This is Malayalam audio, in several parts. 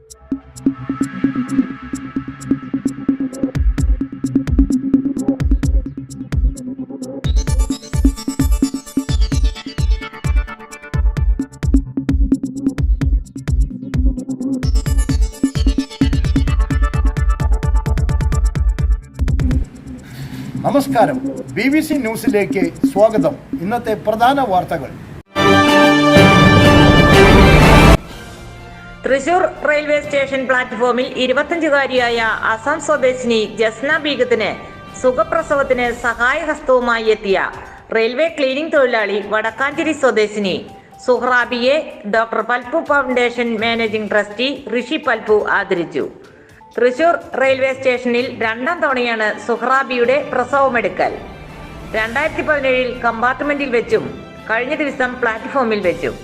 നമസ്കാരം, BBC ന്യൂസിലേക്ക് സ്വാഗതം. ഇന്നത്തെ പ്രധാന വാർത്തകൾ. തൃശൂർ റെയിൽവേ സ്റ്റേഷൻ പ്ലാറ്റ്ഫോമിൽ 25-കാരിയായ അസം സ്വദേശിനി ജസ്ന ബീഗത്തിന് സുഖപ്രസവത്തിന് സഹായഹസ്തവുമായി എത്തിയ റെയിൽവേ ക്ലീനിംഗ് തൊഴിലാളി വടക്കാഞ്ചേരി സ്വദേശിനി സുഹ്റാബിയെ doctor Palpu foundation managing trustee Rishi Palpu ആദരിച്ചു. തൃശൂർ റെയിൽവേ സ്റ്റേഷനിൽ 2ാം തവണയാണ് സുഹ്റാബിയുടെ പ്രസവമെടുക്കൽ. 2017 കമ്പാർട്ട്മെന്റിൽ വെച്ചും കഴിഞ്ഞ ദിവസം പ്ലാറ്റ്ഫോമിൽ വെച്ചും.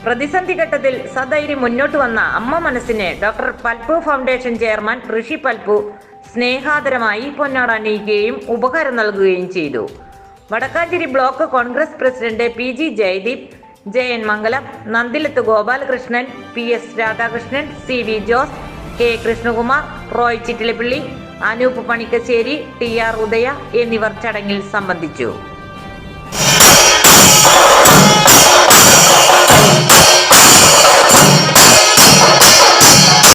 പ്രതിസന്ധി ഘട്ടത്തിൽ സധൈര്യം മുന്നോട്ട് വന്ന അമ്മ മനസ്സിന് doctor Palpu foundation chairman Rishi Palpu സ്നേഹാദരമായി പൊന്നാട അണിയിക്കുകയും ഉപഹാരം നൽകുകയും ചെയ്തു. Vadakkanchery block Congress president PG Jayadeep, JN Mangalam, Nandilath Gopalakrishnan, PS Radhakrishnan, CV Jose, K Krishnakumar, Roy Chittilappally, Anoop Panikkassery, TR Udaya എന്നിവർ ചടങ്ങിൽ സംബന്ധിച്ചു.